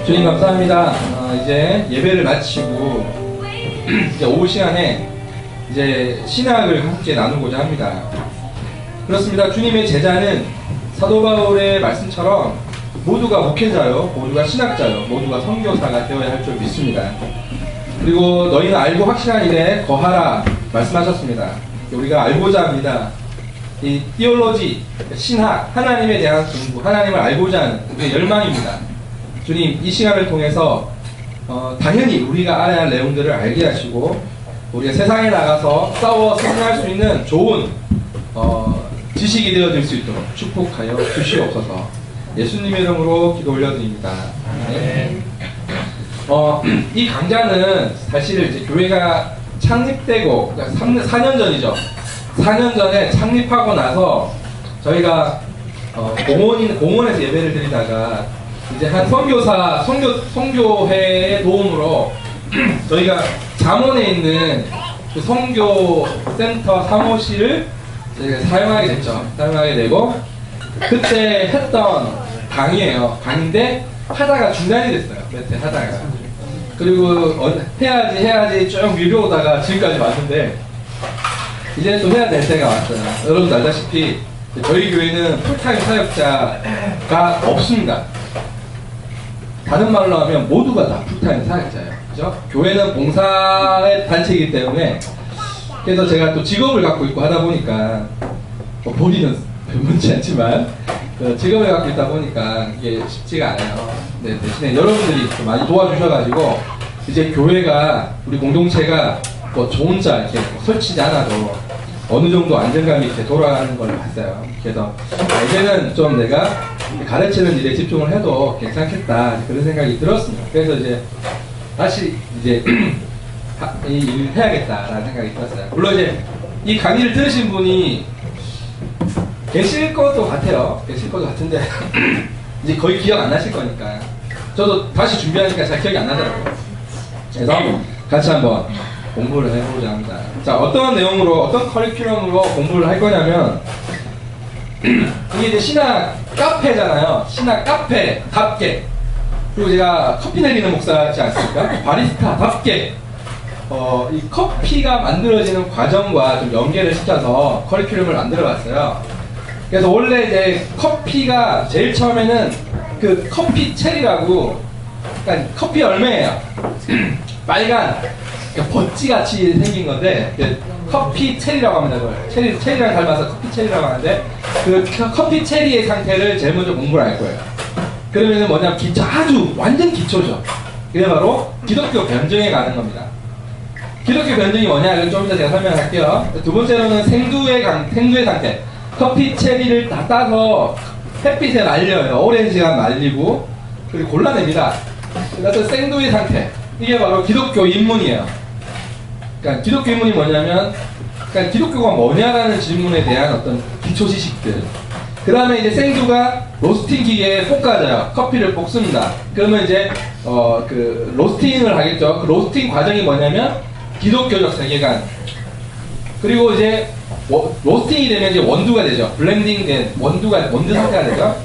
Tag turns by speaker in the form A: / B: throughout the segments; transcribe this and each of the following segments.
A: 주님 감사합니다. 이제 예배를 마치고 이제 오후 시간에 이제 신학을 함께 나누고자 합니다. 그렇습니다. 주님의 제자는 사도 바울의 말씀처럼 모두가 목회자요, 모두가 신학자요, 모두가 선교사가 되어야 할 줄 믿습니다. 그리고 너희는 알고 확신한 일에 거하라 말씀하셨습니다. 우리가 알고자 합니다. 이 티올로지, 신학, 하나님에 대한 공부, 하나님을 알고자 하는 우리의 열망입니다. 주님, 이 시간을 통해서 당연히 우리가 알아야 할 내용들을 알게 하시고 우리가 세상에 나가서 싸워 승리할 수 있는 좋은 지식이 되어질 수 있도록 축복하여 주시옵소서. 예수님의 이름으로 기도 올려드립니다. 네. 이 강좌는 사실 이제 교회가 창립되고 4년 전이죠. 4년 전에 창립하고 나서 저희가 공원에서 예배를 드리다가 이제 한 선교회의 도움으로 저희가 잠원에 있는 그 선교센터 사무실을 사용하게 됐죠. 사용하게 되고 그때 했던 강의예요. 강의인데 하다가 중단이 됐어요. 몇 해 하다가. 그리고 해야지 쭉 미뤄오다가 지금까지 왔는데 이제 또 해야 될 때가 왔어요. 여러분도 알다시피 저희 교회는 풀타임 사역자가 없습니다. 다른 말로 하면 모두가 다 풀타임 사역자예요. 그죠? 교회는 봉사의 단체이기 때문에 그래서 제가 또 직업을 갖고 있고 하다 보니까 본인은 문치 않지만 직업을 갖고 있다 보니까 이게 쉽지가 않아요. 네, 대신에 여러분들이 많이 도와주셔가지고 이제 교회가 우리 공동체가 뭐 저 혼자 이렇게 설치지 않아도 어느 정도 안정감이 이렇게 돌아가는 걸 봤어요. 그래서 이제는 좀 내가 가르치는 일에 집중을 해도 괜찮겠다 그런 생각이 들었습니다. 그래서 이제 다시 이제 이 일을 해야겠다라는 생각이 들었어요. 물론 이제 이 강의를 들으신 분이 계실 것도 같아요. 계실 것도 같은데 이제 거의 기억 안 나실 거니까 저도 다시 준비하니까 잘 기억이 안 나더라고요. 그래서 같이 한번 공부를 해보자 합니다. 자, 어떤 내용으로, 어떤 커리큘럼으로 공부를 할 거냐면 이게 이제 신학 카페잖아요. 신학 카페답게. 그리고 제가 커피 내리는 목사지 않습니까? 바리스타답게 이 커피가 만들어지는 과정과 좀 연계를 시켜서 커리큘럼을 만들어 봤어요. 그래서 원래 이제 커피가 제일 처음에는 그 커피 체리라고, 그러니까 커피 열매예요. 빨간 그러니까 버찌같이 생긴 건데 커피 체리라고 합니다. 그걸 체리랑 닮아서 커피 체리라고 하는데 그 커피 체리의 상태를 제일 먼저 공부를 할 거예요. 그러면은 뭐냐면 아주 완전 기초죠. 그게 바로 기독교 변증에 가는 겁니다. 기독교 변증이 뭐냐? 좀 이따 제가 설명할게요. 두 번째로는 생두의 상태. 커피 체리를 다 따서 햇빛에 말려요. 오랜 시간 말리고 그리고 골라냅니다. 그래서 생두의 상태. 이게 바로 기독교 입문이에요. 그러니까 기독교 입문이 뭐냐면 그러니까 기독교가 뭐냐라는 질문에 대한 어떤 기초 지식들. 그 다음에 이제 생두가 로스팅 기계에 볶아져요. 커피를 볶습니다. 그러면 이제 그 로스팅을 하겠죠. 그 로스팅 과정이 뭐냐면 기독교적 세계관. 그리고 이제 로스팅이 되면 이제 원두가 되죠. 블렌딩된 원두 상태가 되죠.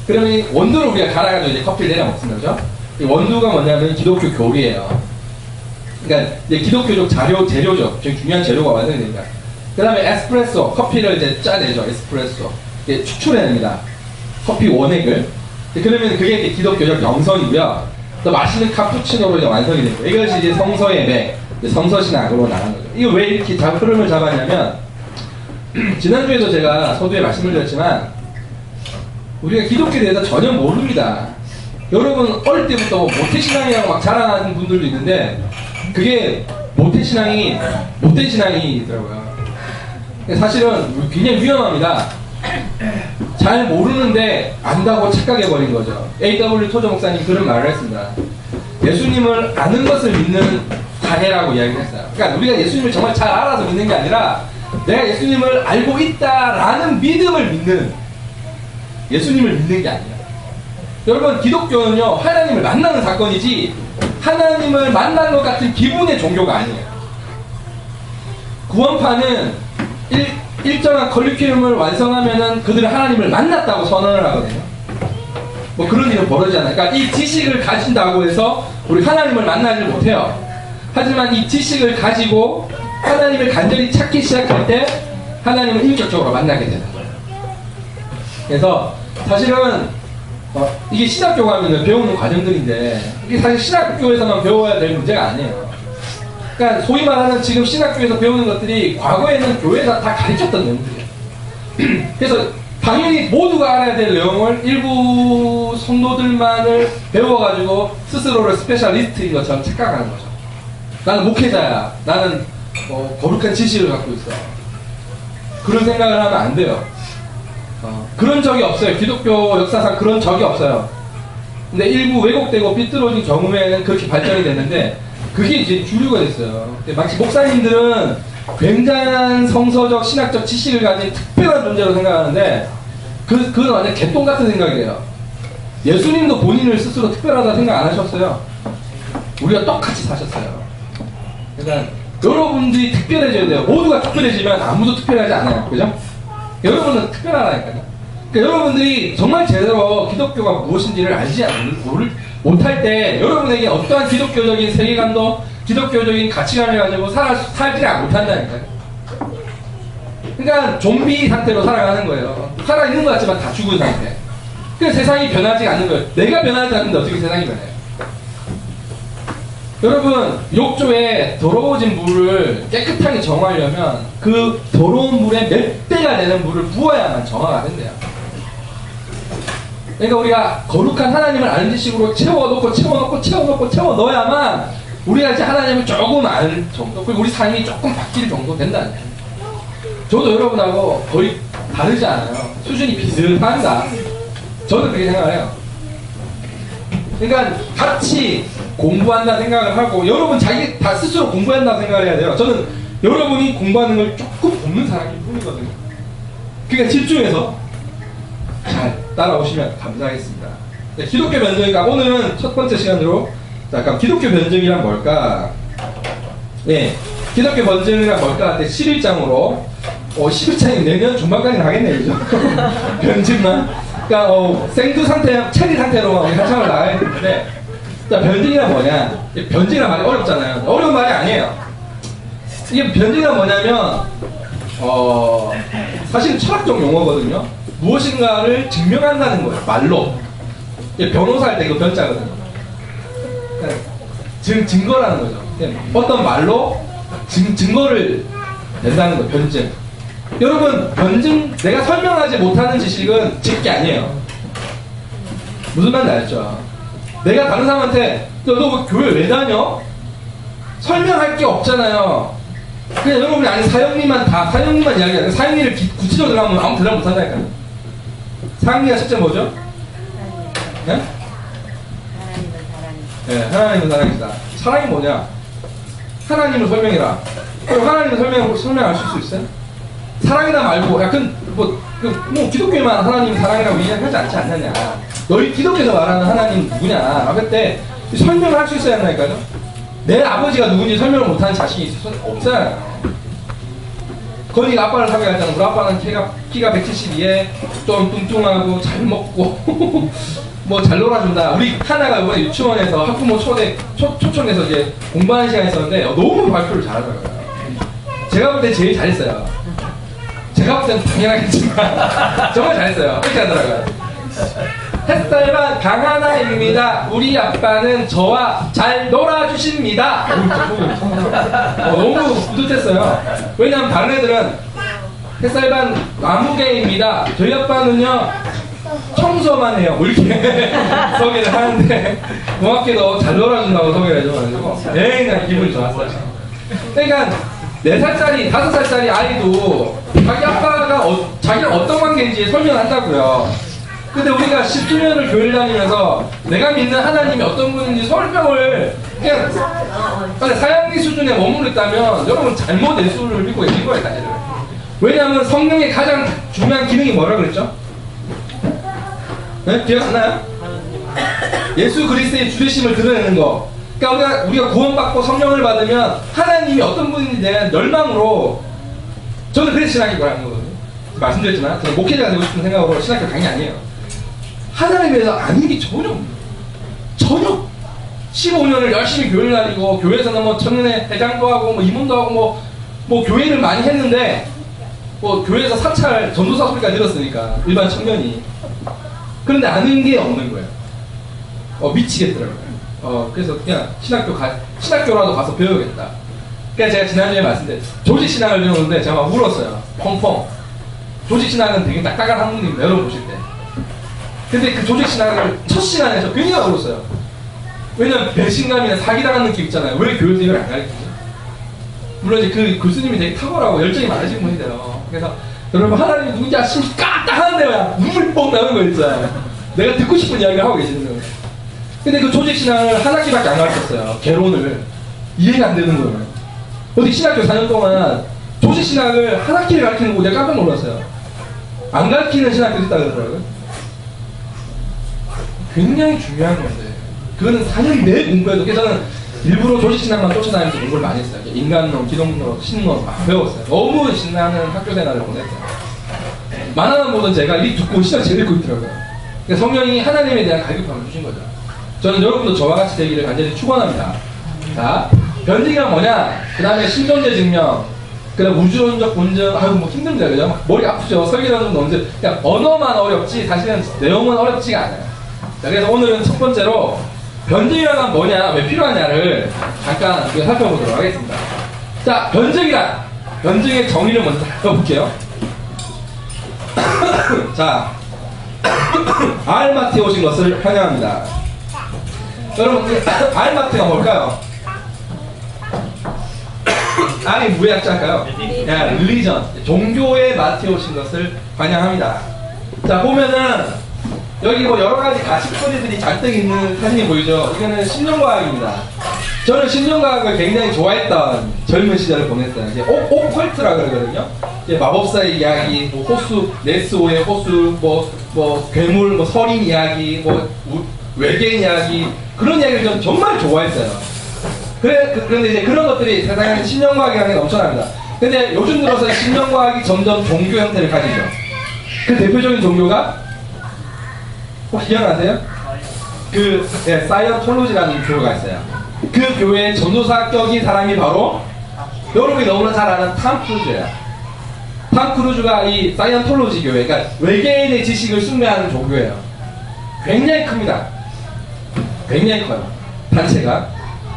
A: 그러면 이 원두를 우리가 갈아가지고 이제 커피를 내려 먹습니다. 그죠? 이 원두가 뭐냐면 기독교 교리예요. 그러니까 이제 기독교적 재료죠. 되게 중요한 재료가 완성이 됩니다. 그 다음에 에스프레소, 커피를 이제 짜내죠. 에스프레소. 이게 추출해냅니다. 커피 원액을. 그러면 그게 기독교적 영성이고요. 또 맛있는 카푸치노로 이제 완성이 됩니다. 이것이 이제 성서의 맥, 성서신학으로 나가는 거죠. 이거 왜 이렇게 흐름을 잡았냐면, 지난주에도 제가 서두에 말씀을 드렸지만, 우리가 기독교에 대해서 전혀 모릅니다. 여러분, 어릴 때부터 모태신앙이라고 막 자랑하는 분들도 있는데, 그게 모태신앙이 못된 신앙이더라고요. 사실은 굉장히 위험합니다. 잘 모르는데 안다고 착각해버린 거죠. A.W. 토저 목사님 그런 말을 했습니다. 예수님을 아는 것을 믿는 사회라고 이야기를 했어요. 그러니까 우리가 예수님을 정말 잘 알아서 믿는 게 아니라 내가 예수님을 알고 있다라는 믿음을 믿는, 예수님을 믿는 게 아니에요. 여러분, 기독교는요 하나님을 만나는 사건이지 하나님을 만난 것 같은 기분의 종교가 아니에요. 구원파는 일정한 커리큘럼을 완성하면은 그들은 하나님을 만났다고 선언을 하거든요. 뭐 그런 일은 벌어지지 않아요. 그러니까 이 지식을 가진다고 해서 우리 하나님을 만나지 못해요. 하지만 이 지식을 가지고 하나님을 간절히 찾기 시작할 때 하나님을 인격적으로 만나게 되는 거예요. 그래서 사실은 이게 신학교 가면 배우는 과정들인데 이게 사실 신학교에서만 배워야 될 문제가 아니에요. 그러니까 소위 말하는 지금 신학교에서 배우는 것들이 과거에는 교회에서 다 가르쳤던 내용들이에요. 그래서 당연히 모두가 알아야 될 내용을 일부 성도들만을 배워가지고 스스로를 스페셜리스트인 것처럼 착각하는 거죠. 나는 목회자야. 나는 거룩한 지식을 갖고 있어. 그런 생각을 하면 안 돼요. 그런 적이 없어요. 기독교 역사상 그런 적이 없어요. 근데 일부 왜곡되고 삐뚤어진 경우에는 그렇게 발전이 됐는데 그게 이제 주류가 됐어요. 마치 목사님들은 굉장한 성서적 신학적 지식을 가진 특별한 존재로 생각하는데 그건 완전 개똥 같은 생각이에요. 예수님도 본인을 스스로 특별하다 생각 안 하셨어요. 우리가 똑같이 사셨어요. 그러니까 여러분들이 특별해져야 돼요. 모두가 특별해지면 아무도 특별하지 않아요. 그죠? 여러분은 특별하다니까요. 그러니까 여러분들이 정말 제대로 기독교가 무엇인지를 알지 못할 때 여러분에게 어떠한 기독교적인 세계관도 기독교적인 가치관을 가지고 살지 못한다니까요. 그러니까 좀비 상태로 살아가는 거예요. 살아있는 것 같지만 다 죽은 상태. 그래서 세상이 변하지 않는 거예요. 내가 변하지 않는데 어떻게 세상이 변해요? 여러분, 욕조에 더러워진 물을 깨끗하게 정화하려면 그 더러운 물에 몇 배가 되는 물을 부어야만 정화가 된대요. 그러니까 우리가 거룩한 하나님을 아는 지식으로 채워 넣어야만 우리가 이제 하나님을 조금 아는 정도, 그리고 우리 삶이 조금 바뀔 정도 된다는 거예요. 저도 여러분하고 거의 다르지 않아요. 수준이 비슷합니다. 저는 그렇게 생각을 해요. 그러니까 같이 공부한다 생각을 하고 여러분 자기 다 스스로 공부한다 생각을 해야 돼요. 저는 여러분이 공부하는 걸 조금 돕는 사람일 뿐이거든요. 그러니까 집중해서 잘 따라오시면 감사하겠습니다. 네, 기독교 변증이니까 오늘은 첫 번째 시간으로 잠깐 기독교 변증이란 뭘까? 네, 기독교 변증이란 뭘까? 11장으로 11장이 내년 중반까지 나겠네, 그죠? 변증만. 그러니까 생두 상태, 체리 상태로만 우리 한참을 나가야 되는데, 자, 변증이란 뭐냐? 변증이란 말이 어렵잖아요. 어려운 말이 아니에요. 이게 변증이란 뭐냐면 사실 철학적 용어거든요. 무엇인가를 증명한다는 거예요. 말로. 변호사 할 때 이거 변자거든요. 증거라는 거죠. 어떤 말로 증거를 낸다는 거예요. 변증. 여러분, 변증, 내가 설명하지 못하는 지식은 제 게 아니에요. 무슨 말인지 알죠? 내가 다른 사람한테 너 교회 왜 다녀? 설명할 게 없잖아요. 그냥 여러분이 아니 사형리만 이야기하는 사형리를 구체적으로 들어가면 아무 대답 못한다니까요. 사형리가 실제 뭐죠? 네? 네, 하나님은 사랑이다. 사랑이 뭐냐? 하나님을 설명해라. 그럼 하나님을 설명하실 수 있어요? 사랑이다 말고, 야, 뭐 기독교에만 하나님 사랑이라고 이야기하지 않지 않느냐. 너희 기독교에서 말하는 하나님 누구냐. 그때 설명을 할 수 있어야 한다니까요. 내 아버지가 누군지 설명을 못하는 자식이 있을 수는 없잖아요. 건이가 아빠를 사귀었잖아. 우리 아빠는 키가 172에 좀 뚱뚱하고 잘 먹고 뭐 잘 놀아준다. 우리 하나가 이번에 유치원에서 학부모 초청해서 이제 공부하는 시간이 있었는데 너무 발표를 잘하더라고요. 제가 볼 때 제일 잘했어요. 제가 볼 때는 당연하겠지만 정말 잘했어요. 그렇게 하더라고요. 햇살만 강하나입니다. 우리 아빠는 저와 잘 놀아주십니다. 너무 뿌듯했어요. 왜냐면 다른 애들은 햇살반 아무개입니다. 저희 아빠는요 청소만 해요. 뭐 이렇게 소개를 하는데 고맙게도 잘 놀아준다고 소개를 해줘가지고 굉장히 기분이 좋았어요. 그러니까 4살짜리, 5살짜리 아이도 자기 아빠가 자기랑 어떤 관계인지 설명한다고요. 근데 우리가 10주년을 교회를 다니면서 내가 믿는 하나님이 어떤 분인지 설명을 그냥 사양기 수준에 머무르다면 여러분 잘못 예수를 믿고 계신 거예요, 사실은. 왜냐하면 성령의 가장 중요한 기능이 뭐라 그랬죠? 네? 기억 안 나요? 예수 그리스도의 주되심을 드러내는 거. 그러니까 우리가 구원받고 성령을 받으면 하나님이 어떤 분인지 대한 열망으로, 저는 그래서 신학교 가는 거거든요. 말씀드렸지만 저는 목회자가 되고 싶은 생각으로 신학교 강의 아니에요. 하나님에 대해서 아는 게 전혀 없는 거예요. 전혀. 15년을 열심히 교회를 다니고 교회에서는 뭐 청년회 회장도 하고 뭐 임원도 하고 뭐 교회를 많이 했는데 뭐 교회에서 사찰 전도사 소리가 들었으니까 일반 청년이. 그런데 아는 게 없는 거예요. 미치겠더라고요. 그래서 그냥 신학교라도 가서 배우겠다. 그러니까 제가 지난주에 말씀드린 조직신학을 배우는데 제가 막 울었어요. 펑펑. 조직신학은 되게 딱딱한 학문입니다. 여러분 보실 때. 근데 그 조직신학을 첫 시간에서 굉장히 울었어요. 왜냐면 배신감이나 사기당하는 느낌 있잖아요. 왜 교회에서 이걸 안 가르치지? 물론 이제 그 교수님이 되게 탁월하고 열정이 많으신 분이세요. 그래서 여러분 하나님이 누군지 아시면 딱 하는데 왜 눈물이 뻥 나는 거 있잖아요. 내가 듣고 싶은 이야기를 하고 계시는 거예요. 근데 그 조직신학을 한 학기밖에 안 가르쳤어요. 개론을. 이해가 안 되는 거예요. 어디 신학교 4년 동안 조직신학을 한 학기를 가르치는 거 내가 깜짝 놀랐어요. 안 가르치는 신학교도 있다 그러더라고요. 굉장히 중요한 건데 그거는 4년 내 공부해도 그래서 저는 일부러 조직신학만 쫓아다니면서 공부를 많이 했어요. 인간론, 기독론, 신론 막 배웠어요. 너무 신나는 학교 생활을 보냈어요. 만화만 보던 제가 이 두꺼운 신학을 제일 읽고 있더라고요. 그러니까 성령이 하나님에 대한 갈급함을 주신 거죠. 저는 여러분도 저와 같이 되기를 간절히 축원합니다. 자, 변증이란 뭐냐? 그 다음에 신존재 증명, 그 다음 우주론적 본증, 아유 뭐 힘듭니다. 그죠? 막 머리 아프죠? 설계라는 건 언제, 그냥 언어만 어렵지 사실은 내용은 어렵지가 않아요. 자, 그래서 오늘은 첫 번째로 변증이란 뭐냐, 왜 필요하냐를 잠깐 살펴보도록 하겠습니다. 자, 변증의 정의를 먼저 살펴볼게요. 자, 알마트에 오신 것을 환영합니다. 여러분, 알마트가 뭘까요? 알이 무의학자일까요? 릴리전, 종교의 마트에 오신 것을 환영합니다. 자, 보면은 여기 뭐 여러 가지 가십거리들이 잔뜩 있는 사진이 보이죠? 이거는 신념과학입니다. 저는 신념과학을 굉장히 좋아했던 젊은 시절을 보냈어요. 이제 오컬트라 그러거든요. 이제 마법사의 이야기, 뭐 호수, 네스오의 호수, 뭐 괴물, 뭐 서린 이야기, 뭐 외계인 이야기, 그런 이야기를 저는 정말 좋아했어요. 그런데 이제 그런 것들이 세상에 신념과학이라는 게 넘쳐납니다. 근데 요즘 들어서 신념과학이 점점 종교 형태를 가지죠. 그 대표적인 종교가 혹시 기억나세요? 사이언톨로지라는 교회가 있어요. 그 교회의 전도사격인 사람이 바로 여러분이 너무나 잘 아는 탐 크루즈예요. 탐 크루즈가 이 사이언톨로지 교회, 그러니까 외계인의 지식을 숭배하는 종교예요. 굉장히 큽니다. 굉장히 커요. 단체가.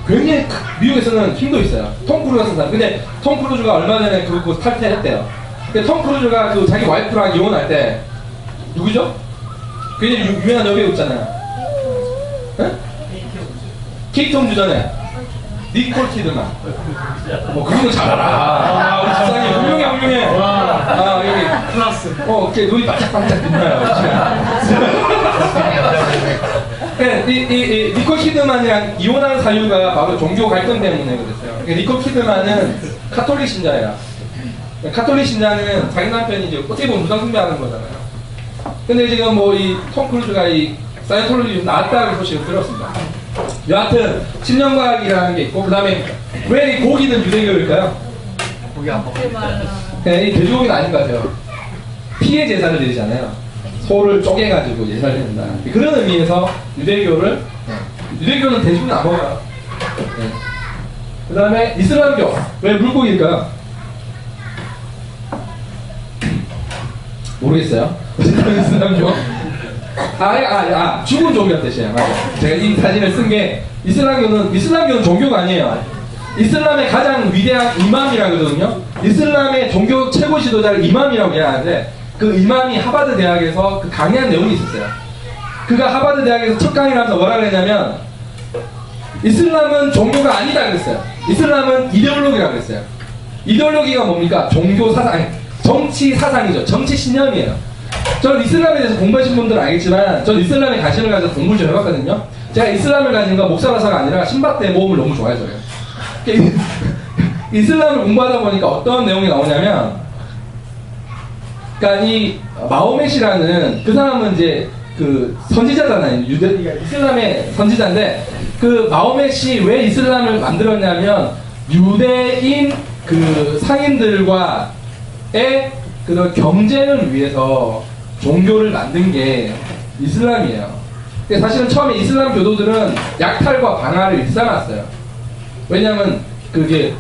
A: 굉장히 미국에서는 힘도 있어요. 톰 크루즈가 쓴 사람. 근데 톰 크루즈가 얼마 전에 그거 탈퇴했대요. 근데 톰 크루즈가 그 자기 와이프랑 이혼할 때 누구죠? 굉장히 유명한 여배우 있잖아요. 케이트 홈즈 전에 니콜 키드만. 뭐 그런 거 잘 알아. 우리 집사님 훌륭해. 여기 플러스. 이렇게 눈이 반짝반짝 빛나요. 이 니콜 키드만이랑 이혼한 사유가 바로 종교 갈등 때문에 그랬어요. 니콜 키드만은 카톨릭 신자예요. 카톨릭 신자는 자기 남편이 이제 어떻게 보면 무상 숭배하는 거잖아요. 근데 지금 뭐 이 톰 크루즈가 이 사이언톨로지 좀 나왔다는 소식을 들었습니다. 여하튼 신념과학이라는 게 있고, 그 다음에 왜 이 고기는 유대교일까요? 고기 안 먹어요. 네, 이 돼지고기는 아닌 것 같아요. 피해 제사를 드리잖아요. 소를 쪼개가지고 제사를 드린다. 그런 의미에서 유대교는 돼지고기는 안 먹어요. 네. 그 다음에 이슬람교, 왜 물고기일까요? 모르겠어요. 이슬람교? 죽은 종교란 뜻이에요. 맞아요. 제가 이 사진을 쓴 게 이슬람교는 종교가 아니에요. 이슬람의 가장 위대한 이맘이라고 그러거든요. 이슬람의 종교 최고 지도자를 이맘이라고 얘기하는데 그 이맘이 하버드 대학에서 그 강의한 내용이 있었어요. 그가 하버드 대학에서 첫 강의를 하면서 뭐라 그랬냐면 이슬람은 종교가 아니다 그랬어요. 이슬람은 이데올로기라고 그랬어요. 이데올로기가 뭡니까? 종교 사상, 정치 사상이죠. 정치 신념이에요. 저는 이슬람에 대해서 공부하신 분들은 알겠지만 저는 이슬람에 관심을 가져서 공부를 좀 해봤거든요. 제가 이슬람을 가진 건 목사라서가 아니라 신밧드의 모험을 너무 좋아해서요. 이슬람을 공부하다 보니까 어떤 내용이 나오냐면, 그러니까 이 마호멧이라는 그 사람은 이제 그 선지자잖아요. 이슬람의 선지자인데 그 마호멧이 왜 이슬람을 만들었냐면 유대인 그 상인들과의 그런 경쟁을 위해서 종교를 만든 게 이슬람이에요. 근데 사실은 처음에 이슬람 교도들은 약탈과 방화를 일삼았어요. 왜냐하면 그게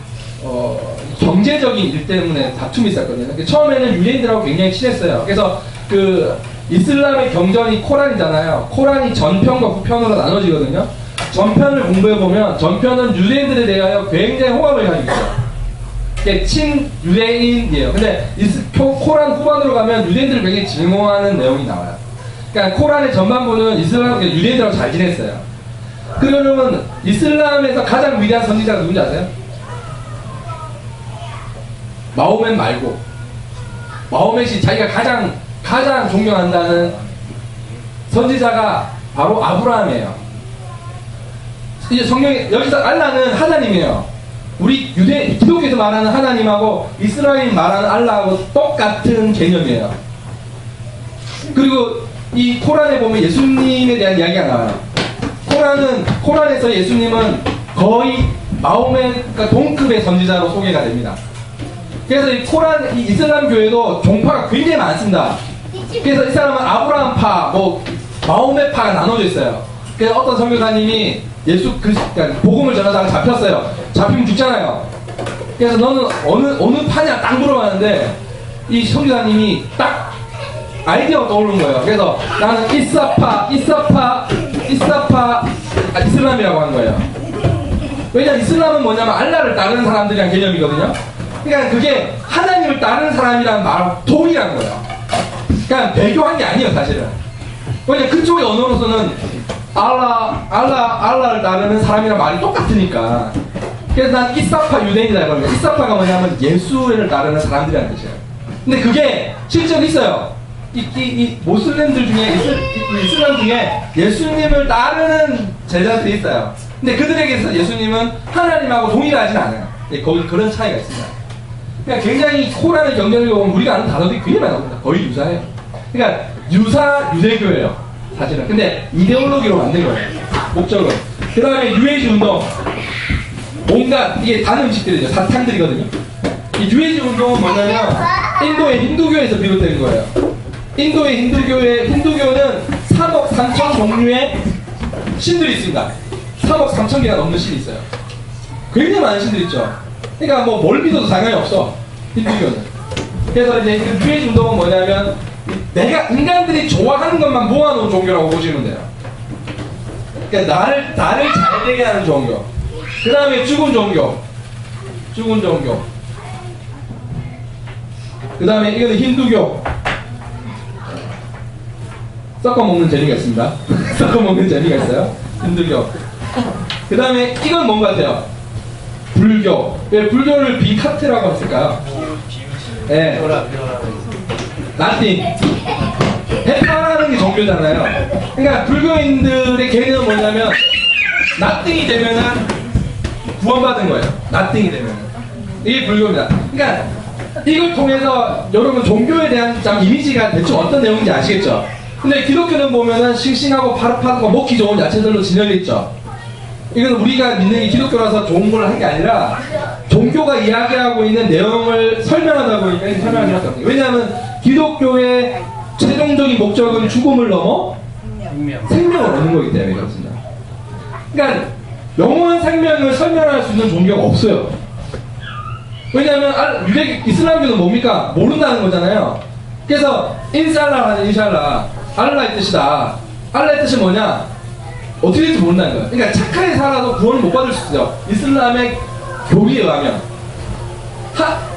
A: 경제적인 일 때문에 다툼이 있었거든요. 처음에는 유대인들하고 굉장히 친했어요. 그래서 그 이슬람의 경전이 코란이잖아요. 코란이 전편과 후편으로 나눠지거든요. 전편을 공부해보면 전편은 유대인들에 대하여 굉장히 호감을 가지고 있어요. 친유대인이에요. 근데 코란 후반으로 가면 유대인들을 굉장히 증오하는 내용이 나와요. 그러니까 코란의 전반부는 유대인들하고 잘 지냈어요. 그러면 이슬람에서 가장 위대한 선지자가 누군지 아세요? 마호멧 말고 마호멧이 자기가 가장 존경한다는 선지자가 바로 아브라함이에요. 이제 성경에 여기서 알라는 하나님이에요. 우리 기독교에서 말하는 하나님하고 이스라엘 말하는 알라하고 똑같은 개념이에요. 그리고 이 코란에 보면 예수님에 대한 이야기가 나와요. 코란에서 예수님은 거의 마호멧과 동급의 선지자로 소개가 됩니다. 그래서 이 이슬람 교회도 종파가 굉장히 많습니다. 그래서 이 사람은 아브라함파, 마호멧파가 나눠져 있어요. 그래서 어떤 선교사님이 그러니까 복음을 전하다가 잡혔어요. 잡히면 죽잖아요. 그래서 너는 어느 파냐 딱 물어봤는데 이 선교사님이 딱 아이디어가 떠오른 거예요. 그래서 나는 이슬람이라고 한 거예요. 왜냐면 이슬람은 뭐냐면 알라를 따르는 사람들이란 개념이거든요. 그러니까 그게 하나님을 따르는 사람이란 말 동일한 거예요. 그러니까 배교한 게 아니에요, 사실은. 왜냐면 그쪽의 언어로서는 알라를 따르는 사람이란 말이 똑같으니까. 그래서 난 이사파 유대인이다 그러니까 이사파가 뭐냐면 예수를 따르는 사람들이라는 뜻이에요. 근데 그게 실제로 있어요. 이 모슬렘들 중에 이슬람 중에 예수님을 따르는 제자들이 있어요. 근데 그들에게서 예수님은 하나님하고 동일하진 않아요. 거기 그런 차이가 있습니다. 그러니까 굉장히 코란의 경전을 보면 우리가 아는 단어들이 굉장히 많이 나옵니다. 거의 유사해요. 그러니까 유사 유대교예요, 사실은. 근데 이데올로기로 만든 거예요, 목적은. 그 다음에 뉴에이지 운동. 온갖 이게 다른 음식들이죠. 사탕들이거든요. 이 뉴에이지 운동은 뭐냐면 인도의 힌두교에서 비롯된 거예요. 인도의 힌두교는 3억 3천 종류의 신들이 있습니다. 3억 3천 개가 넘는 신이 있어요. 굉장히 많은 신들이 있죠. 그러니까 뭘 믿어도 상관이 없어, 힌두교는. 그래서 이제 그 뉴에이지 운동은 뭐냐면 인간들이 좋아하는 것만 모아놓은 종교라고 보시면 돼요. 그러니까 나를 잘 되게 하는 종교. 그 다음에 죽은 종교. 그 다음에 이거는 힌두교. 섞어 먹는 재미가 있습니다. 섞어 먹는 재미가 있어요. 힌두교. 그 다음에 이건 뭔 것 같아요? 불교. 왜 불교를 비카트라고 했을까요? 네. 라틴. 해파라는 게 종교잖아요. 그러니까 불교인들의 개념은 뭐냐면 나띵이 되면은 구원받은 거예요. 나띵이 되면은. 이게 불교입니다. 그러니까 이걸 통해서 여러분 종교에 대한 이미지가 대충 어떤 내용인지 아시겠죠? 근데 기독교는 보면은 싱싱하고 파릇파릇하고 먹기 좋은 야채들로 진열되어 있죠. 이건 우리가 믿는 게 기독교라서 좋은 걸 한 게 아니라 종교가 이야기하고 있는 내용을 설명하다 보니까 설명할 수밖에 없어요. 왜냐하면 기독교의 최종적인 목적은 죽음을 넘어 생명을 얻는 거기 때문에 그렇습니다. 그러니까 영원한 생명을 설명할 수 있는 종교가 없어요. 왜냐하면 이슬람교는 뭡니까? 모른다는 거잖아요. 그래서 인샬라라는 인샬라, 알라의 뜻이다. 알라의 뜻이 뭐냐? 어떻게 될지 모른다는 거예요. 그러니까 착하게 살아도 구원을 못 받을 수 있어요. 이슬람의 교리에 의하면.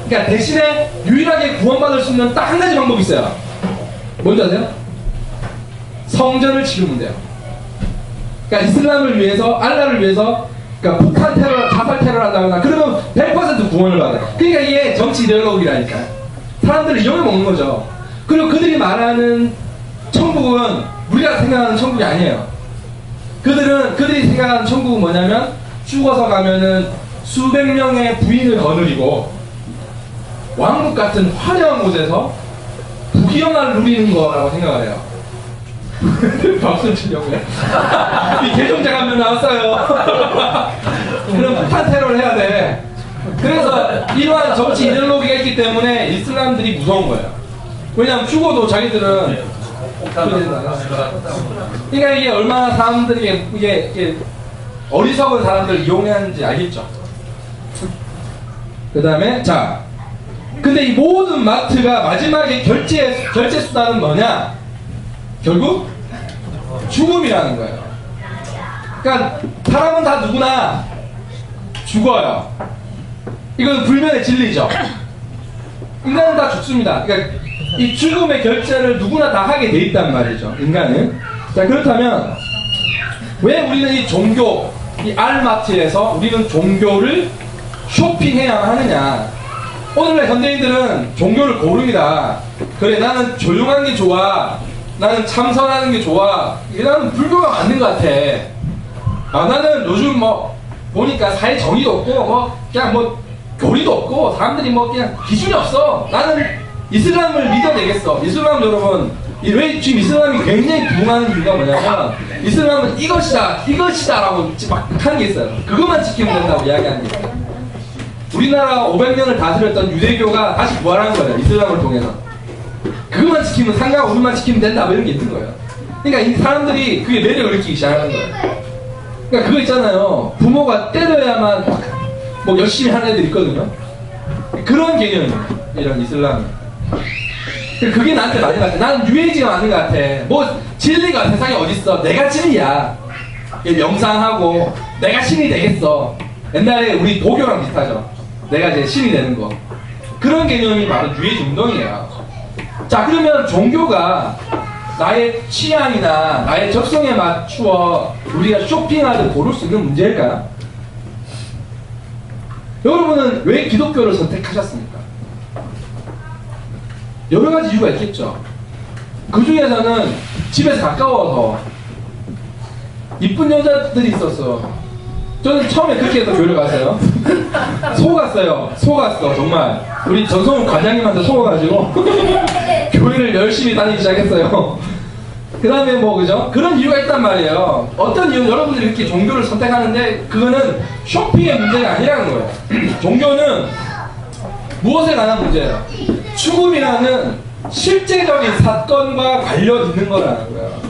A: 그러니까 대신에 유일하게 구원받을 수 있는 딱 한 가지 방법이 있어요. 뭔지 아세요? 성전을 지으면 돼요. 그러니까 이슬람을 위해서, 알라를 위해서, 그러니까 폭탄 테러, 자살 테러를 한다거나 그러면 100% 구원을 받아요. 그러니까 이게 정치 이데올로기라니까. 사람들을 이용해 먹는 거죠. 그리고 그들이 말하는 천국은 우리가 생각하는 천국이 아니에요. 그들이 생각하는 천국은 뭐냐면 죽어서 가면은 수백 명의 부인을 거느리고 왕국 같은 화려한 곳에서 부귀영화를 누리는 거라고 생각을 해요. 박수 치려고요? 이 개종자 가면 나왔어요. 그럼 폭탄 테러를 해야 돼. 그래서 이러한 정치 이데올로기가 있기 때문에 이슬람들이 무서운 거예요. 왜냐하면 죽어도 자기들은 그러니까 이게 얼마나 사람들이 이게 어리석은 사람들을 이용하는지 알겠죠? 그 다음에 자, 근데 이 모든 마트가 마지막에 결제 수단은 뭐냐? 결국 죽음이라는 거예요. 그러니까 사람은 다 누구나 죽어요. 이건 불면의 진리죠. 인간은 다 죽습니다. 그러니까 이 죽음의 결제를 누구나 다 하게 돼 있단 말이죠. 인간은. 자, 그렇다면 왜 우리는 이 종교, 이 알마트에서 우리는 종교를 쇼핑해야 하느냐? 오늘날 현대인들은 종교를 고릅니다. 그래, 나는 조용한 게 좋아. 나는 참선하는 게 좋아. 나는 불교가 맞는 것 같아. 나는 요즘 뭐 보니까 사회 정의도 없고 뭐 그냥 뭐 교리도 없고 사람들이 뭐 그냥 기준이 없어. 나는 이슬람을 믿어야 되겠어. 이슬람 여러분, 왜 지금 이슬람이 굉장히 부흥하는 이유가 뭐냐면 이슬람은 이것이다 라고 막 하는 게 있어요. 그것만 지키면 된다고 이야기하는 게 있어요. 우리나라 500년을 다스렸던 유대교가 다시 부활한 거예요. 이슬람을 통해서. 그것만 지키면, 상가 우리만 지키면 된다 뭐 이런 게 있는 거예요. 그러니까 이 사람들이 그게 매력을 느끼기 시작하는 거예요. 그러니까 그거 있잖아요. 부모가 때려야만 뭐 열심히 하는 애들 있거든요. 그런 개념이에요. 이런 이슬람이. 그게 나한테 맞는 것 같아. 나는 유해지가 맞는 것 같아. 뭐 진리가 세상에 어딨어. 내가 진리야. 명상하고 내가 신이 되겠어. 옛날에 우리 도교랑 비슷하죠. 내가 이제 신이 되는 거. 그런 개념이 바로 유해지 운동이에요. 자, 그러면 종교가 나의 취향이나 나의 적성에 맞추어 우리가 쇼핑하듯 고를 수 있는 문제일까요? 여러분은 왜 기독교를 선택하셨습니까? 여러 가지 이유가 있겠죠. 그 중에서는 집에서 가까워서 이쁜 여자들이 있었어. 저는 처음에 그렇게 해서 교회를 갔어요. 속았어 정말. 우리 전성훈 과장님한테 속아가지고 교회를 열심히 다니기 시작했어요. 그 다음에 뭐 그죠? 그런 이유가 있단 말이에요. 어떤 이유? 여러분들이 이렇게 종교를 선택하는데 그거는 쇼핑의 문제가 아니라는 거예요. 종교는 무엇에 관한 문제예요? 죽음이라는 실제적인 사건과 관련 있는 거라는 거예요.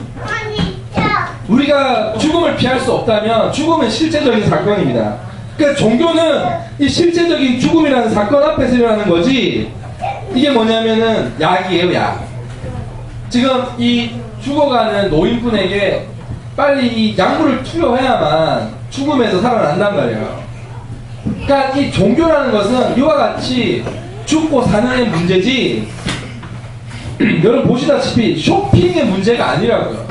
A: 우리가 죽음을 피할 수 없다면 죽음은 실제적인 사건입니다. 그러니까 종교는 이 실제적인 죽음이라는 사건 앞에서 일어나는 거지, 이게 뭐냐면은 약이에요, 약. 지금 이 죽어가는 노인분에게 빨리 이 약물을 투여해야만 죽음에서 살아난단 말이에요. 그러니까 이 종교라는 것은 이와 같이 죽고 사는의 문제지, 여러분 보시다시피 쇼핑의 문제가 아니라고요.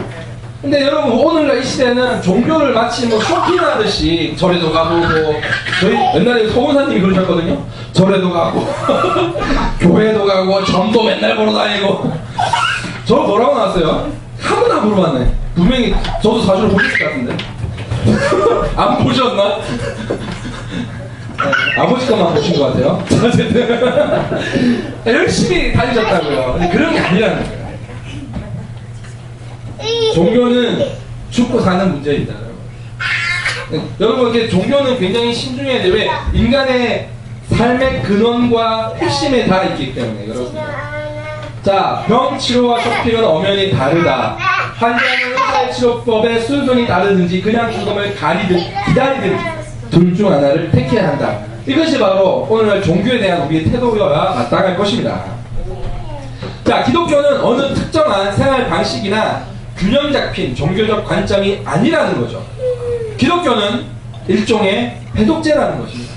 A: 근데 여러분 오늘날 이 시대는 종교를 마치 뭐 쇼핑하듯이 절에도 가보고, 저희 옛날에 서원사님이 그러셨거든요. 절에도 가고 교회도 가고 점도 맨날 보러 다니고. 저 뭐라고 나왔어요? 한번 안 물어봤네. 분명히 저도 사주를 보셨을 것 같은데. 안 보셨나? 아버지 것만 보신 것 같아요. 어쨌든 열심히 다니셨다고요. 근데 그런 게 아니라는 거예요. 종교는 죽고 사는 문제입니다. 여러분, 이렇게 종교는 굉장히 신중해야 돼요. 왜? 인간의 삶의 근원과 핵심에 다 있기 때문에. 여러분. 자, 병 치료와 쇼핑은 엄연히 다르다. 환자는 의사의 치료법의 순순히 다르든지 그냥 죽음을 가리든 기다리든 둘 중 하나를 택해야 한다. 이것이 바로 오늘날 종교에 대한 우리의 태도여야 마땅할 것입니다. 자, 기독교는 어느 특정한 생활 방식이나 균형 잡힌 종교적 관점이 아니라는 거죠. 기독교는 일종의 해독제라는 것입니다.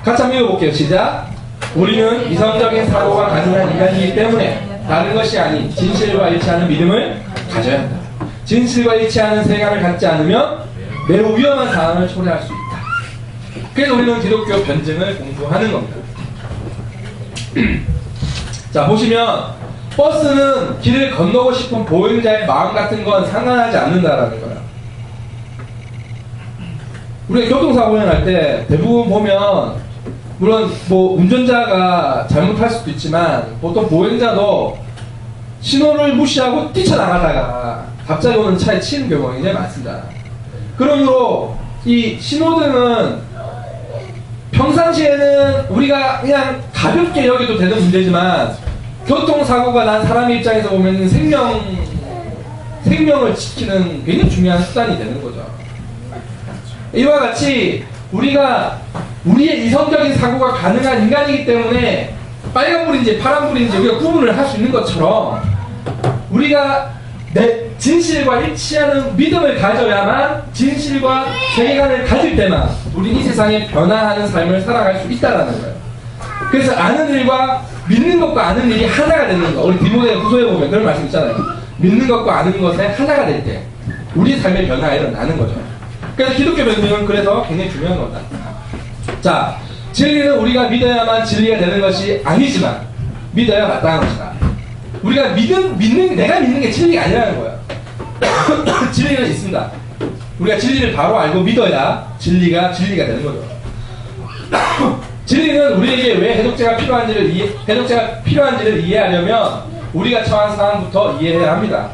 A: 같이 한번 읽어볼게요. 시작. 우리는 이성적인 사고가 가능한 인간이기 때문에 다른 것이 아닌 진실과 일치하는 믿음을 가져야 한다. 진실과 일치하는 세상을 갖지 않으면 매우 위험한 상황을 초래할 수 있다. 그래서 우리는 기독교 변증을 공부하는 겁니다. 자, 보시면 버스는 길을 건너고 싶은 보행자의 마음 같은 건 상관하지 않는다라는 거야. 우리가 교통사고를 할 때 대부분 보면, 물론 뭐 운전자가 잘못할 수도 있지만 보통 보행자도 신호를 무시하고 뛰쳐나가다가 갑자기 오는 차에 치이는 경우가 굉장히 많습니다. 그러므로 이 신호등은 평상시에는 우리가 그냥 가볍게 여겨도 되는 문제지만 교통사고가 난 사람의 입장에서 보면 생명을 지키는 굉장히 중요한 수단이 되는 거죠. 이와 같이 우리가 우리의 이성적인 사고가 가능한 인간이기 때문에 빨간불인지 파란불인지 우리가 구분을 할 수 있는 것처럼 우리가 내 진실과 일치하는 믿음을 가져야만 진실과 세계관을 가질 때만 우리 이 세상에 변화하는 삶을 살아갈 수 있다는 거예요. 그래서 아는 일과 믿는 것과 아는 일이 하나가 되는 거. 우리 디모데 후서에 보면 그런 말씀 있잖아요. 믿는 것과 아는 것에 하나가 될 때 우리 삶의 변화가 일어나는 거죠. 그래서 기독교 변증은 그래서 굉장히 중요한 겁니다. 자, 진리는 우리가 믿어야만 진리가 되는 것이 아니지만 믿어야 마땅한 것이다. 우리가 내가 믿는 게 진리가 아니라는 거예요. 진리는 있습니다. 우리가 진리를 바로 알고 믿어야 진리가 되는 거죠. 진리는 우리에게 왜 해독제가 필요한지를 이해하려면 우리가 처한 상황부터 이해해야 합니다.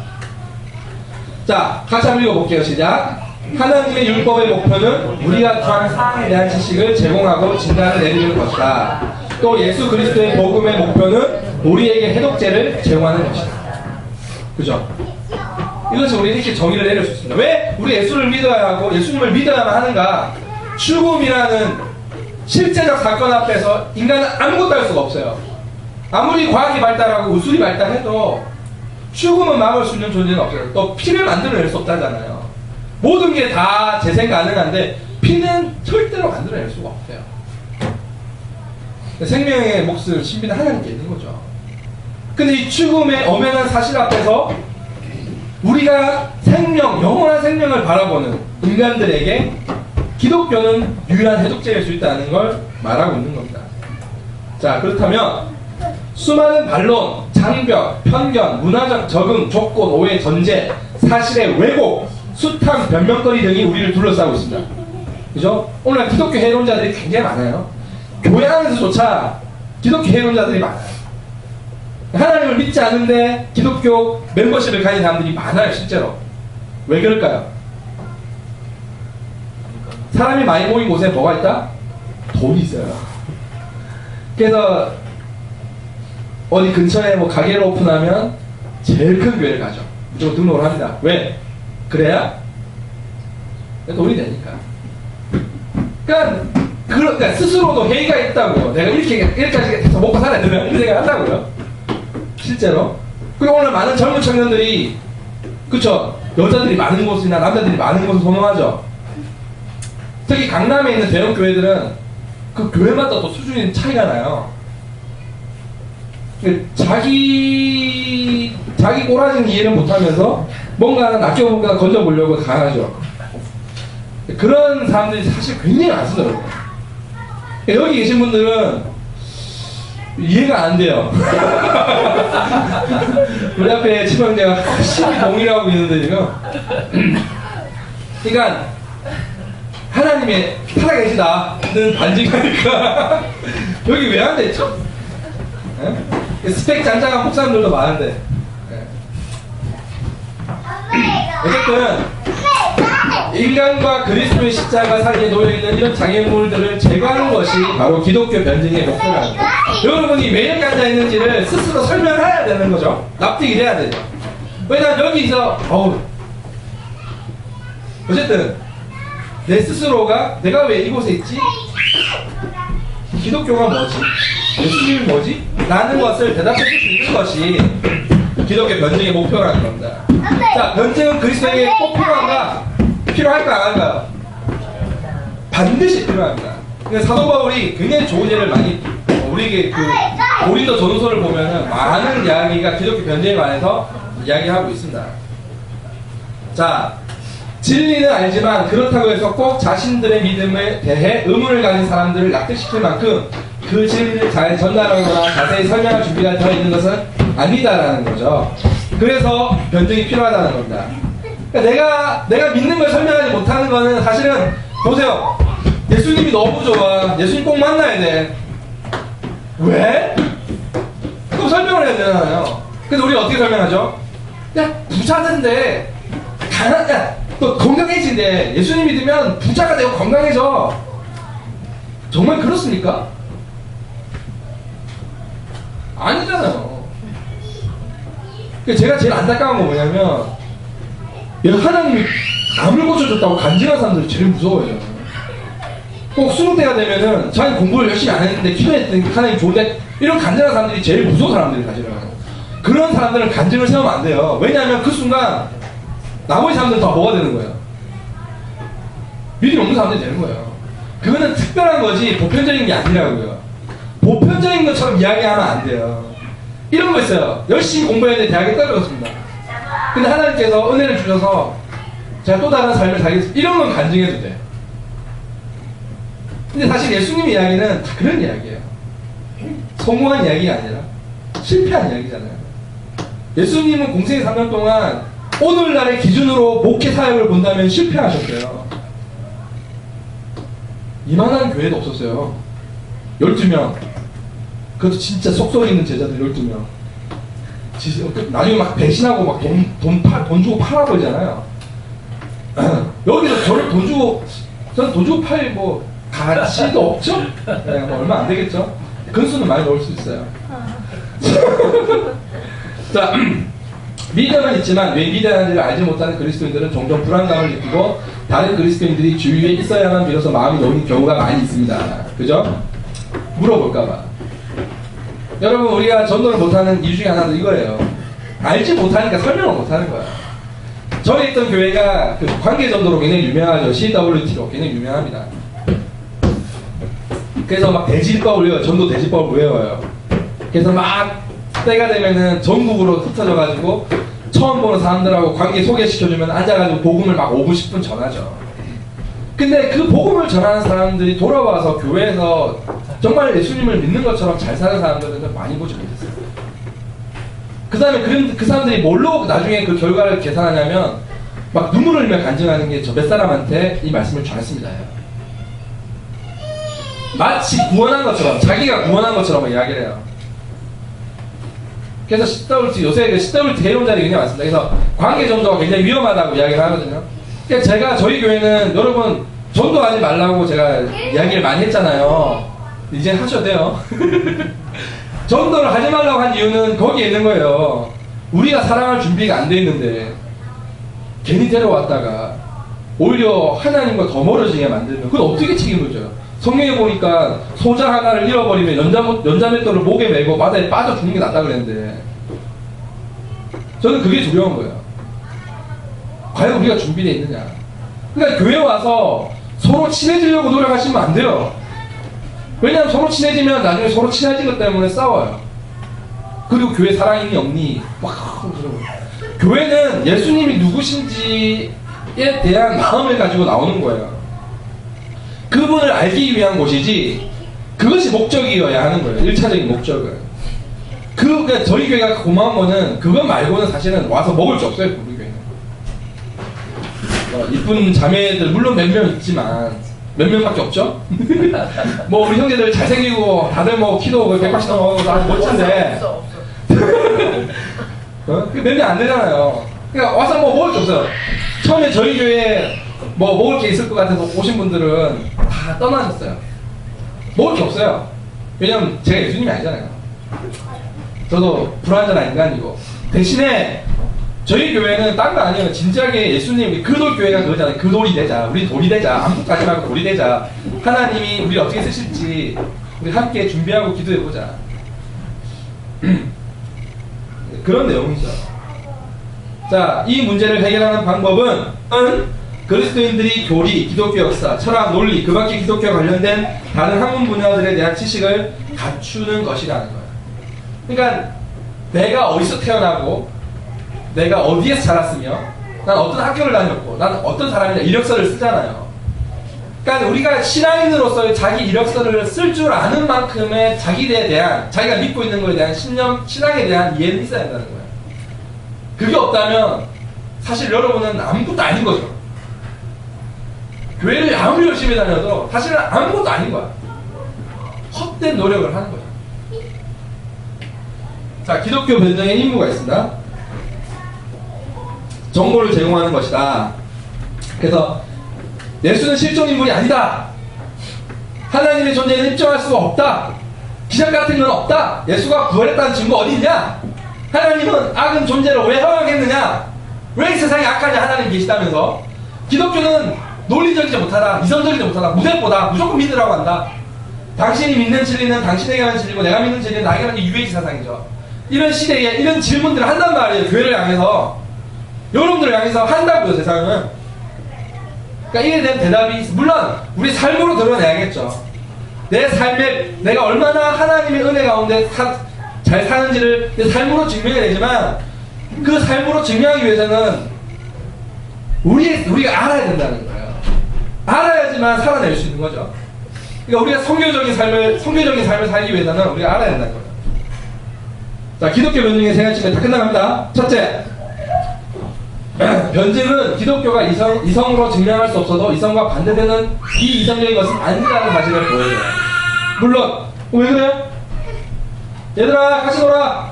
A: 자, 같이 한번 읽어볼게요. 시작. 하나님의 율법의 목표는 우리가 처한 상황에 대한 지식을 제공하고 진단을 내리는 것이다. 또 예수 그리스도의 복음의 목표는 우리에게 해독제를 제공하는 것이다. 그죠? 이것이 우리 이렇게 정의를 내릴 수 있습니다. 왜 우리 예수를 믿어야 하고 예수님을 믿어야만 하는가? 죽음이라는 실제적 사건 앞에서 인간은 아무것도 할 수가 없어요. 아무리 과학이 발달하고 우술이 발달해도 죽음은 막을 수 있는 존재는 없어요. 또 피를 만들어낼 수 없다잖아요. 모든 게 다 재생 가능한데 피는 절대로 만들어낼 수가 없어요. 생명의 몫을 신비는 하나님께 있는 거죠. 근데 이 죽음의 엄연한 사실 앞에서 우리가 영원한 생명을 바라보는 인간들에게 기독교는 유일한 해독제일 수 있다는 걸 말하고 있는 겁니다. 자, 그렇다면 수많은 반론, 장벽, 편견, 문화적 적응, 조건, 오해, 전제, 사실의 왜곡, 숱한 변명거리 등이 우리를 둘러싸고 있습니다. 그죠? 오늘날 기독교 해론자들이 굉장히 많아요. 교회 안에서조차 기독교 해론자들이 많아요. 하나님을 믿지 않는데 기독교 멤버십을 가진 사람들이 많아요. 실제로. 왜 그럴까요? 사람이 많이 모인 곳에 뭐가 있다? 돈이 있어요. 그래서 어디 근처에 뭐 가게를 오픈하면 제일 큰 교회를 가죠. 무조건 등록을 합니다. 왜? 그래야 돈이 되니까. 그러니까 스스로도 회의가 있다고요. 내가 이렇게까지 해서 먹고 살아야 되나? 이런 생각 한다고요. 실제로. 그리고 오늘 많은 젊은 청년들이, 그쵸? 여자들이 많은 곳이나 남자들이 많은 곳을 선호하죠. 특히 강남에 있는 대형 교회들은 그 교회마다 또 수준이 차이가 나요. 자기 꼬라지는 이해를 못하면서 뭔가 하나 낚여보거나 건져보려고 다 하죠. 그런 사람들이 사실 굉장히 많습니다. 여기 계신 분들은 이해가 안 돼요. 우리 앞에 지방대가 심히 동의하고 있는데 지금. 그러니까 하나님의 살아계시다는 반증하니까 여기 왜 안 됐죠? 네? 스펙 장장한 목사님들도 많은데. 네. 어쨌든 인간과 그리스도의 십자가 사이에 놓여있는 이런 장애물들을 제거하는 것이 바로 기독교 변증의 목표라는 거예요. 여러분이 왜 여기 앉아있는지를 스스로 설명해야 되는 거죠. 납득이 돼야 되죠. 왜냐면 여기서 어쨌든 내 스스로가 내가 왜 이곳에 있지? 기독교가 뭐지? 예수님이 뭐지? 라는 것을 대답해 줄 수 있는 것이 기독교 변증의 목표라는 겁니다. 자, 변증은 그리스도에게 꼭 필요한가? 필요할까 안 할까요? 반드시 필요합니다. 그러니까 사도 바울이 굉장히 좋은 예를 많이 우리에게 고린도 전후서를 보면은 많은 이야기가 기독교 변증에 관해서 이야기하고 있습니다. 자, 진리는 알지만 그렇다고 해서 꼭 자신들의 믿음에 대해 의문을 가진 사람들을 납득시킬 만큼 그 진리를 잘 전달하거나 자세히 설명할 준비가 되어 있는 것은 아니다라는 거죠. 그래서 변증이 필요하다는 겁니다. 그러니까 내가 믿는 걸 설명하지 못하는 거는 사실은 보세요. 예수님이 너무 좋아. 예수님 꼭 만나야 돼. 왜? 그럼 설명을 해야 되잖아요. 그래서 우리 어떻게 설명하죠? 야, 부자인데 또 건강해진대. 예수님 믿으면 부자가 되고 건강해져. 정말 그렇습니까? 아니잖아요. 제가 제일 안타까운 건 뭐냐면 하나님이 암을 고쳐줬다고 간증한 사람들이 제일 무서워요. 꼭 수능 때가 되면은 자기 공부를 열심히 안 했는데 기도했더니 하나님 좋은데 이런 간증한 사람들이 제일 무서운 사람들이 사실은. 그런 사람들은 간증을 세우면 안 돼요. 왜냐하면 그 순간 나머지 사람들은 다 뭐가 되는 거예요? 믿음이 없는 사람들이 되는 거예요. 그거는 특별한 거지 보편적인 게 아니라고요. 보편적인 것처럼 이야기하면 안 돼요. 이런 거 있어요. 열심히 공부했는데 대학에 떨어졌습니다. 근데 하나님께서 은혜를 주셔서 제가 또 다른 삶을 살겠습니다. 이런 건 간증해도 돼. 근데 사실 예수님의 이야기는 다 그런 이야기예요. 성공한 이야기가 아니라 실패한 이야기잖아요. 예수님은 공생의 3년 동안 오늘날의 기준으로 목회 사역을 본다면 실패하셨어요. 이만한 교회도 없었어요. 12명. 그것도 진짜 속속 있는 제자들 12명. 나중에 막 배신하고 막 돈 주고 팔아버리잖아요. 여기서 저를 돈 주고, 저는 돈 주고 팔 뭐 가치도 없죠? 네, 뭐 얼마 안 되겠죠? 근수는 많이 넣을 수 있어요. 자, 믿음은 있지만 왜 믿어야하는지를 알지 못하는 그리스도인들은 종종 불안감을 느끼고 다른 그리스도인들이 주위에 있어야만 비로소 마음이 놓이는 경우가 많이 있습니다. 그죠? 물어볼까봐. 여러분, 우리가 전도를 못하는 이유 중에 하나는 이거예요. 알지 못하니까 설명을 못하는 거야. 전에 있던 교회가 그 관계전도로 굉장히 유명하죠. CWT로 굉장히 유명합니다. 그래서 막 대지법을 외워요. 전도 대지법을 외워요. 그래서 막 때가 되면은 전국으로 흩어져가지고 처음 보는 사람들하고 관계 소개시켜주면 앉아가지고 복음을 막 5분 10분 전하죠. 근데 그 복음을 전하는 사람들이 돌아와서 교회에서 정말 예수님을 믿는 것처럼 잘 사는 사람들은 많이 보지 못했어요. 그 다음에 그 사람들이 뭘로 나중에 그 결과를 계산하냐면 막 눈물을 흘리며 간증하는 게 저 몇 사람한테 이 말씀을 전했습니다. 마치 구원한 것처럼, 자기가 구원한 것처럼 이야기를 해요. 그래서 CWT, 요새 그 CWT 대용자들이 굉장히 많습니다. 그래서 관계 전도가 굉장히 위험하다고 이야기를 하거든요. 그러니까 제가 저희 교회는 여러분 전도하지 말라고 제가 이야기를 많이 했잖아요. 이제 하셔도 돼요. 전도를 하지 말라고 한 이유는 거기에 있는 거예요. 우리가 사랑할 준비가 안 돼 있는데 괜히 데려왔다가 오히려 하나님과 더 멀어지게 만들면 그건 어떻게 책임을 져요? 성경에 보니까 소자 하나를 잃어버리면 연자맷돌을 목에 메고 바다에 빠져 죽는 게 낫다 그랬는데 저는 그게 두려운 거예요. 과연 우리가 준비되어 있느냐. 그러니까 교회 와서 서로 친해지려고 노력하시면 안 돼요. 왜냐하면 서로 친해지면 나중에 서로 친해진 것 때문에 싸워요. 그리고 교회 사랑이니 없니 막 그러고. 교회는 예수님이 누구신지에 대한 마음을 가지고 나오는 거예요. 그분을 알기 위한 곳이지 그것이 목적이어야 하는 거예요. 1차적인 목적은. 그러니까 저희 교회가 고마운 거는 그것 말고는 사실은 와서 먹을 게 없어요. 우리 교회는. 이쁜 자매들 물론 몇 명 있지만 몇 명밖에 없죠? 뭐 우리 형제들 잘생기고 다들 뭐 키도 180 넘어가고 다 멋진데 몇 명 안 되잖아요. 그러니까 와서 뭐 먹을 게 없어요. 처음에 저희 교회에 뭐 먹을 게 있을 것 같아서 오신 분들은 다 떠나셨어요. 먹을 게 없어요. 왜냐면 제가 예수님이 아니잖아요. 저도 불완전한 인간이고. 대신에 저희 교회는 딴 거 아니에요. 진지하게 예수님, 그 돌 교회가 그거잖아요. 그 돌이 되자. 우리 돌이 되자. 아무것도 하지 말고 돌이 되자. 하나님이 우리 어떻게 쓰실지 우리 함께 준비하고 기도해보자. 그런 내용이죠. 자, 이 문제를 해결하는 방법은 그리스도인들이 교리, 기독교 역사, 철학, 논리, 그 밖에 기독교와 관련된 다른 학문 분야들에 대한 지식을 갖추는 것이라는 거예요. 그러니까 내가 어디서 태어나고 내가 어디에서 자랐으며 난 어떤 학교를 다녔고 나는 어떤 사람이냐 이력서를 쓰잖아요. 그러니까 우리가 신앙인으로서 자기 이력서를 쓸 줄 아는 만큼의 자기에 대한 자기가 믿고 있는 것에 대한 신념, 신앙에 대한 이해는 있어야 한다는 거예요. 그게 없다면 사실 여러분은 아무것도 아닌 거죠. 교회를 아무리 열심히 다녀도 사실은 아무것도 아닌 거야. 헛된 노력을 하는 거죠. 자, 기독교 변정의 임무가 있습니다. 정보를 제공하는 것이다. 그래서 예수는 실존 인물이 아니다. 하나님의 존재는 입증할 수가 없다. 기적 같은 건 없다. 예수가 부활했다는 증거 어디 있냐? 하나님은 악은 존재를 왜 허용했느냐? 왜 이 세상에 악하냐? 하나님 계시다면서. 기독교는 논리적이지 못하다, 이성적이지 못하다, 무대보다 무조건 믿으라고 한다. 당신이 믿는 진리는 당신에게만 진리고 내가 믿는 진리는 나에게만 유해지 사상이죠. 이런 시대에 이런 질문들을 한단 말이에요. 교회를 향해서. 여러분들을 향해서 한다고요, 세상은. 그러니까 이에 대한 대답이 물론 우리 삶으로 드러내야겠죠. 내 삶에 내가 얼마나 하나님의 은혜 가운데 잘 사는지를 내 삶으로 증명해야 되지만 그 삶으로 증명하기 위해서는 우리가 알아야 된다는 거예요. 알아야지만 살아낼 수 있는 거죠. 그러니까 우리가 성교적인 삶을 살기 위해서는 우리가 알아야 된다는 거예요. 자, 기독교 변증의 세 가지 다 끝나갑니다. 첫째, 변증은 기독교가 이성으로 증명할 수 없어도 이성과 반대되는 비이성적인 것은 아니라는 사실을 보여줘요. 물론 왜 그래? 얘들아 같이 놀아.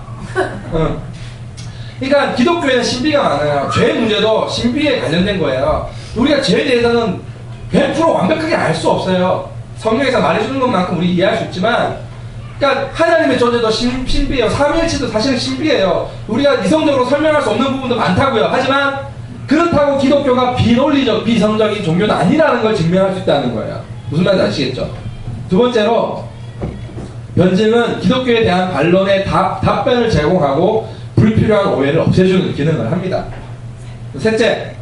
A: 그러니까 기독교에는 신비가 많아요. 죄 문제도 신비에 관련된 거예요. 우리가 죄에 대해서는 100% 완벽하게 알 수 없어요. 성경에서 말해주는 것만큼 우리 이해할 수 있지만, 그러니까 하나님의 존재도 신비해요. 삼위일체도 사실은 신비해요. 우리가 이성적으로 설명할 수 없는 부분도 많다고요. 하지만 그렇다고 기독교가 비논리적, 비이성적인 종교는 아니라는 걸 증명할 수 있다는 거예요. 무슨 말인지 아시겠죠? 두 번째로, 변증은 기독교에 대한 반론의 답변을 제공하고 불필요한 오해를 없애주는 기능을 합니다. 셋째,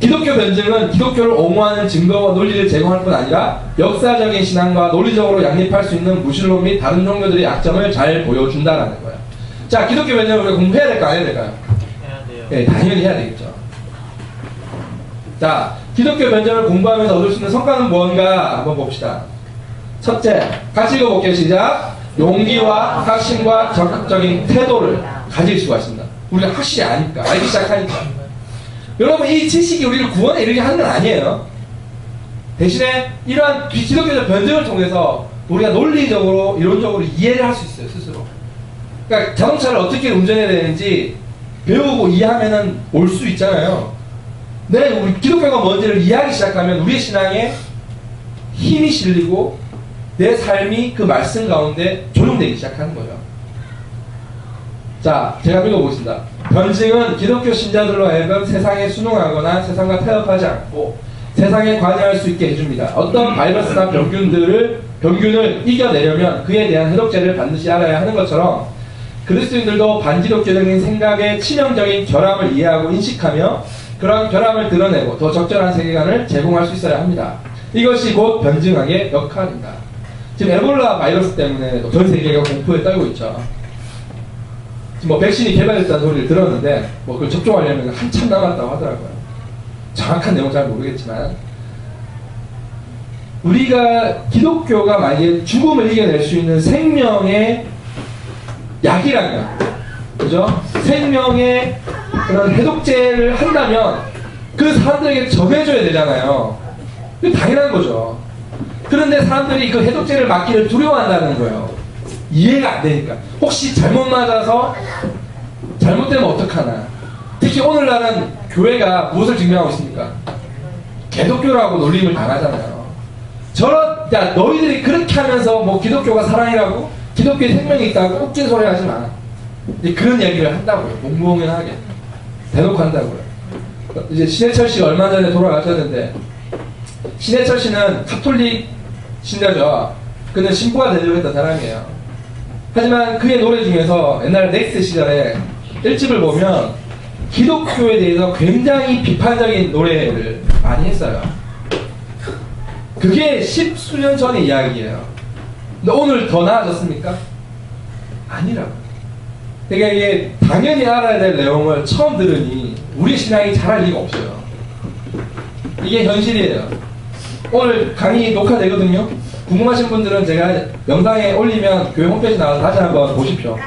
A: 기독교 변증은 기독교를 옹호하는 증거와 논리를 제공할 뿐 아니라 역사적인 신앙과 논리적으로 양립할 수 있는 무신론 및 다른 종교들의 약점을 잘 보여준다라는 거예요. 자, 기독교 변증을 우리가 공부해야 될까 안 해야 될까요?
B: 해야 돼요.
A: 네, 당연히 해야 되겠죠. 자, 기독교 변증을 공부하면서 얻을 수 있는 성과는 무언가 한번 봅시다. 첫째, 같이 읽어볼게요. 시작. 용기와 확신과 적극적인 태도를 가질 수가 있습니다. 우리가 확실히 아니까, 알기 시작하니까. 여러분, 이 지식이 우리를 구원에 이르게 하는 건 아니에요. 대신에 이러한 기독교적 변증을 통해서 우리가 논리적으로, 이론적으로 이해를 할 수 있어요, 스스로. 그러니까 자동차를 어떻게 운전해야 되는지 배우고 이해하면은 올 수 있잖아요. 우리 기독교가 뭔지를 이해하기 시작하면 우리의 신앙에 힘이 실리고 내 삶이 그 말씀 가운데 조용되기 시작하는 거죠. 자, 제가 읽어보겠습니다. 변증은 기독교 신자들로 하여금 세상에 순응하거나 세상과 타협하지 않고 세상에 관여할 수 있게 해줍니다. 어떤 바이러스나 병균을 이겨내려면 그에 대한 해독제를 반드시 알아야 하는 것처럼 그리스도인들도 반기독교적인 생각의 치명적인 결함을 이해하고 인식하며 그런 결함을 드러내고 더 적절한 세계관을 제공할 수 있어야 합니다. 이것이 곧 변증학의 역할입니다. 지금 에볼라 바이러스 때문에 전 세계가 공포에 떨고 있죠. 지금 백신이 개발됐다는 소리를 들었는데 그걸 접종하려면 한참 남았다고 하더라고요. 정확한 내용은 잘 모르겠지만 우리가 기독교가 만약에 죽음을 이겨낼 수 있는 생명의 약이라면, 그죠? 생명의 그런 해독제를 한다면 그 사람들에게 전해줘야 되잖아요. 그게 당연한 거죠. 그런데 사람들이 그 해독제를 맞기를 두려워한다는 거예요. 이해가 안 되니까. 혹시 잘못 맞아서 잘못되면 어떡하나. 특히 오늘날은 교회가 무엇을 증명하고 있습니까? 개독교라고 놀림을 당하잖아요. 야, 너희들이 그렇게 하면서 뭐 기독교가 사랑이라고, 기독교에 생명이 있다고 웃긴 소리 하지 마. 그런 얘기를 한다고요. 몽롱하게 대놓고 한다고요. 이제 신해철 씨가 얼마 전에 돌아가셨는데, 신해철 씨는 가톨릭 신자죠. 그는 신부가 되려고 했던 사람이에요. 하지만 그의 노래 중에서 옛날 넥스 시절에 1집을 보면 기독교에 대해서 굉장히 비판적인 노래를 많이 했어요. 그게 10수년 전의 이야기예요. 근데 오늘 더 나아졌습니까? 아니라고. 그러니까 이게 당연히 알아야 될 내용을 처음 들으니 우리 신앙이 잘할 리가 없어요. 이게 현실이에요. 오늘 강의 녹화되거든요. 궁금하신 분들은 제가 영상에 올리면 교회 홈페이지 나와서 다시 한번 보십시오.